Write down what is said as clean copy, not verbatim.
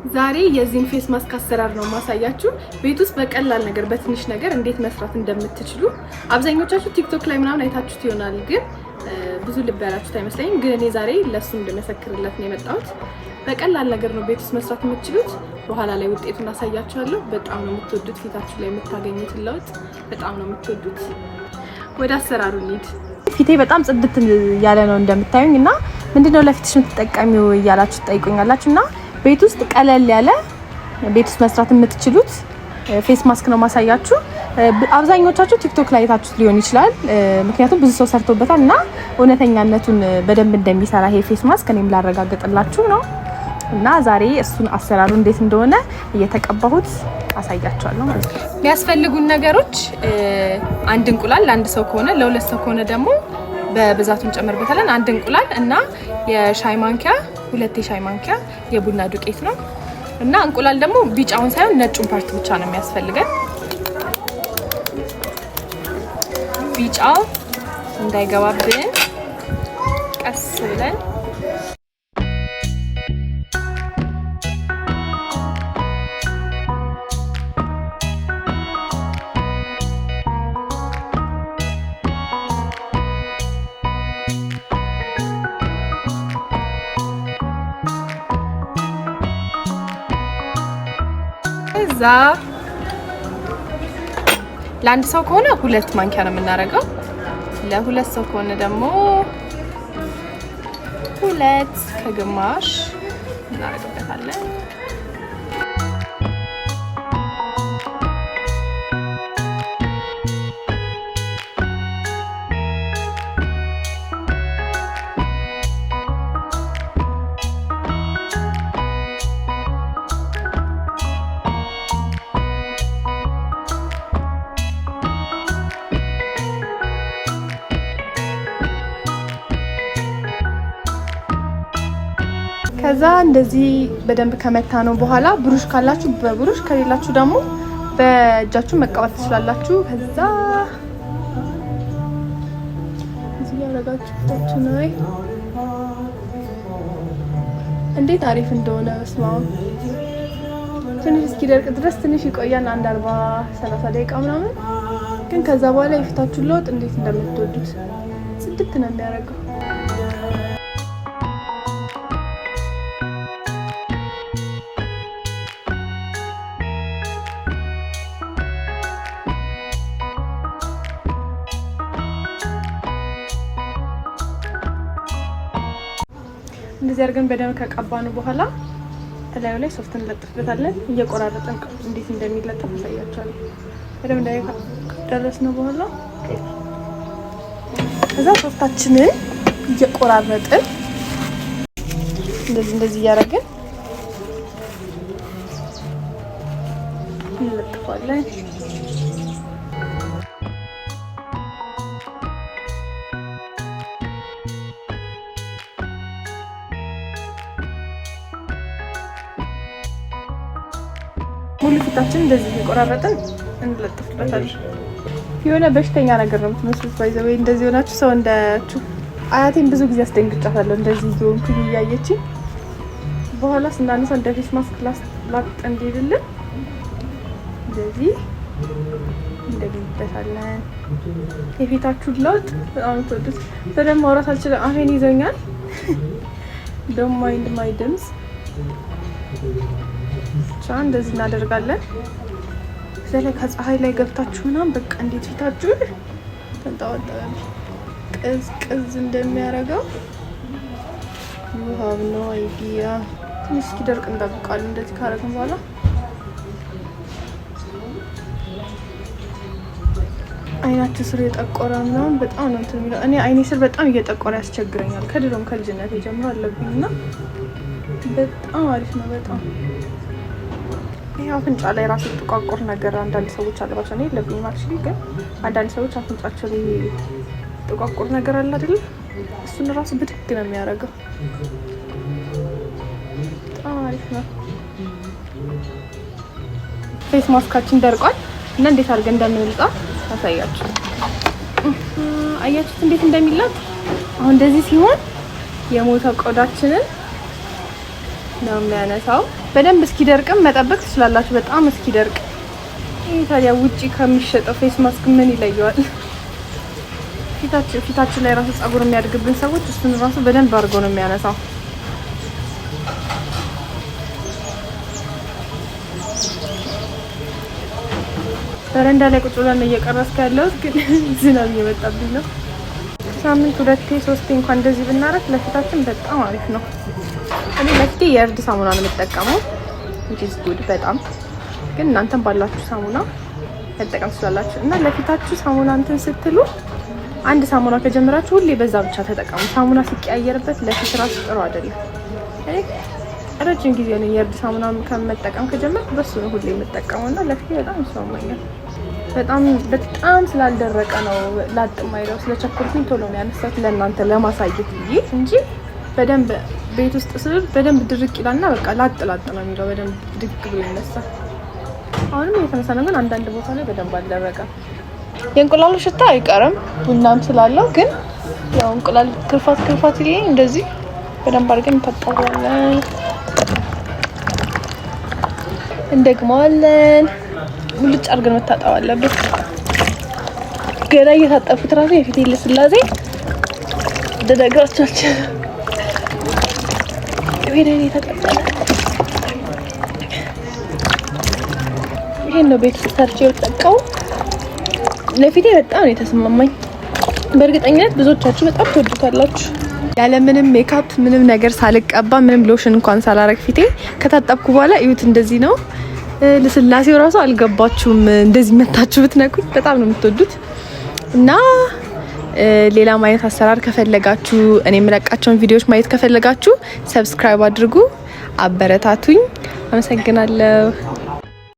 ዛሬ የዚህን ፌስ ማስክ አሰራር ነው ማሳያችሁ። ቤት ውስጥ በቀላል ነገር በትንሽ ነገር እንዴት መስራት እንደምትችሉ። አብዛኞቻችሁ ቲክቶክ ላይ ምናምን አይታችሁት ይሆናል፣ ግን ብዙ ልብ ያላችሁት አይመስለኝም። ግን እኔ ዛሬ ለሱ እንደመሰክርለት ነው የመጣሁት። በቀላል ነገር ነው ቤት ውስጥ መስራት የምትችሉት። በኋላ ላይ ውጤቱን አሳያችኋለሁ። በጣም ነው የምትወዱት። ፊታችሁ ላይ የምታገኙት ለውጥ በጣም ነው የምትወዱት። ወደ አሰራሩ እንሂድ። ፊቴ በጣም ጽድት ያለ ነው እንደምታዩኝ እና ምንድነው ለፊትሽ የምትጠቀሚው እያላችሁ ትጠይቁኛላችሁ እና ቤት ውስጥ ቀለል ያለ ቤት ውስጥ መስራት የምትችሉት ፌስ ማስክ ነው ማሳያችሁ። አብዛኞቻችሁ ቲክቶክ ላይ አይታችሁት ሊሆን ይችላል፣ ምክንያቱም ብዙ ሰው ሰርቶበታል እና እውነተኛነቱን በደንብ እንደሚሰራ ይሄ ፌስ ማስክ እኔም ላረጋግጥላችሁ ነው እና ዛሬ እሱን አሰራሩ እንዴት እንደሆነ እየተቀባሁት አሳያችኋለሁ ማለት ነው። የሚያስፈልጉን ነገሮች አንድ እንቁላል ለአንድ ሰው ከሆነ፣ ለሁለት ሰው ከሆነ ደግሞ በብዛቱን ጨምርበታለን። አንድ እንቁላል እና የሻይ ማንኪያ 2 የሻይ ማንኪያ የቡና ዱቄት ነው እና እንቁላል ደግሞ ቢጫውን ሳይሆን ነጩን ፓርት ብቻ ነው የሚያስፈልገን። ቢጫው እንዳይገባብን ቀስ ብለን ለአንድ ሰው ከሆነ 2 ማንኪያ ነው የምናደርገው። ለሁለት ሰው ከሆነ ደግሞ 2 ከግማሽ እናደርግበታለን። ከዛ እንደዚህ በደንብ ከመታ ነው በኋላ ብሩሽ ካላችሁ በብሩሽ ከሌላችሁ ደግሞ በእጃችሁ መቀባት ትችላላችሁ። ከዛ እዚህ ያረጋችሁ ታችሁ ነው እንዴት አሪፍ እንደሆነ ስማው። ትንሽ እስኪደርቅ ድረስ ትንሽ ይቆያል፣ አንድ 40-30 ደቂቃ ምናምን። ግን ከዛ በኋላ የፊታችሁ ለውጥ እንዴት እንደምትወዱት ጽድት ነው የሚያደርገው። እንደዚህ አድርገን በደንብ ከቀባነው በኋላ እላዩ ላይ ሶፍት እንለጥፍበታለን። እየቆራረጥን እንዴት እንደሚለጠፍ አሳያችኋለሁ። በደንብ ላይ ከደረስነው በኋላ ከዛ ሶፍታችንን እየቆራረጥን እንደዚህ እያደረግን እንለጥፋለን። ሙሉ ፊታችን እንደዚህ እየቆራረጥን እንለጥፍበታለን። የሆነ በሽተኛ ነገር ነው የምትመስሉት። ባይዘው እንደዚህ ሆናችሁ ሰው እንዳያችሁ። አያቴን ብዙ ጊዜ አስደንግጫታለሁ እንደዚህ ዞንኩኝ እያየችኝ። በኋላ ስናነሳ እንደ ፌስ ማስክ ላጥ እንዲልልን እንደዚህ እንደሚበታለን። የፊታችሁ ለውጥ በጣም ተወዱት። በደንብ ማውራት አልችልም፣ አፌን ይዘኛል። ዶንት ማይንድ ማይ ድምጽ። እንደዚህ እናደርጋለን። ስለዚህ ከፀሐይ ላይ ገብታችሁ ምናምን በቃ እንዴት ፊታችሁ ተንጣጣጣል ቅዝ እንደሚያደርገው you have no idea። ትንሽ እስኪደርቅ እንጠብቃለን። እንደዚህ ካደረግን በኋላ አይናችሁ ስር የጠቆረ ምናምን በጣም ነው እንትን የሚለው። እኔ አይኔ ስር በጣም እየጠቆረ ያስቸግረኛል። ከድሮም ከልጅነት ጀምሮ አለብኝና በጣም አሪፍ ነው በጣም። ይሄ አፍንጫ ላይ ራሱ ጥቋቁር ነገር አንዳንድ ሰዎች አለባቸው። እኔ የለብኝም አክቹሊ፣ ግን አንዳንድ ሰዎች አፍንጫቸው ላይ ጥቋቁር ነገር አለ አይደል? እሱን ራሱ ብድግ ነው የሚያደርገው። በጣም አሪፍ ነው። ፌስ ማስካችን ደርቋል እና እንዴት አድርገን እንደምንልጣ አሳያችሁ። አያችሁት እንዴት እንደሚላጥ? አሁን እንደዚህ ሲሆን የሞተ ቆዳችንን ነው የሚያነሳው። በደንብ እስኪደርቅም መጠበቅ ትችላላችሁ። በጣም እስኪደርቅ። ይሄ ታዲያ ውጪ ከሚሸጠው ፌስ ማስክ ምን ይለየዋል? ፊታችን ላይ ራሱ ጸጉር የሚያድግብን ሰዎች እሱን ራሱ በደንብ አድርጎ ነው የሚያነሳው። በረንዳ ላይ ቁጭ ብለን እየቀረስኩ ያለሁት ግን ዝናብ እየመጣብኝ ነው። ሳምንት 2-3 እንኳን እንደዚህ ብናረግ ለፊታችን በጣም አሪፍ ነው። እኔ ለፊቴ የእርድ ሳሙና ነው የምጠቀመው which is good በጣም ግን እናንተም ባላችሁ ሳሙና መጠቀም ትችላላችሁ። እና ለፊታችሁ ሳሙና እንትን ስትሉ አንድ ሳሙና ከጀመራችሁ ሁሌ በዛ ብቻ ተጠቀሙ። ሳሙና ሲቀያየርበት ለፊት ራሱ ጥሩ አይደለም። እኔ ረጅም ጊዜ ነው የእርድ ሳሙና ከመጠቀም ከጀመርኩ በሱ ነው ሁሌ የምጠቀመውና ለፊቴ በጣም ይስማማኛል። በጣም ስላልደረቀ ነው ላጥ ማይለው ስለቸኮልኩኝ ቶሎ ነው ያነሳሁት ለእናንተ ለማሳየት ብዬ እንጂ በደንብ ቤት ውስጥ ስል በደንብ ድርቅ ይላልና በቃ ላጥ ነው የሚለው በደንብ ድርቅ ብሎ ይነሳል። አሁንም የተነሳ ነው ግን አንዳንድ ቦታ ላይ በደንብ አልደረቀም። የእንቁላሉ ሽታ አይቀርም ቡናም ስላለው ግን ያው እንቁላል ክርፋት ይለኝ እንደዚህ በደንብ አድርገን እንታጠበዋለን እንደግመዋለን። ሙልጭ አድርገን መታጠብ አለበት። ገና እየታጠብኩት ራሱ የፊቴ ልስላሴ ደደግራቻችን ወይኔ ተቀበለ። ይሄን ነው ቤት ውስጥ ሰርቼ የምጠቀመው። ለፊቴ በጣም ነው የተስማማኝ። በእርግጠኝነት ብዙዎቻችሁ በጣም ትወዱታላችሁ። ያለ ምንም ሜካፕ ምንም ነገር ሳልቀባ ምንም ሎሽን እንኳን ሳላረግ ፊቴ ከታጠብኩ በኋላ እዩት እንደዚህ ነው። ለስላሴው ራሱ አልገባችሁም። እንደዚህ መታችሁ ብትነኩት በጣም ነው የምትወዱት። እና ሌላ ማየት አሰራር ከፈለጋችሁ እኔ የምለቃቸውን ቪዲዮዎች ማየት ከፈለጋችሁ ሰብስክራይብ አድርጉ፣ አበረታቱኝ። አመሰግናለሁ።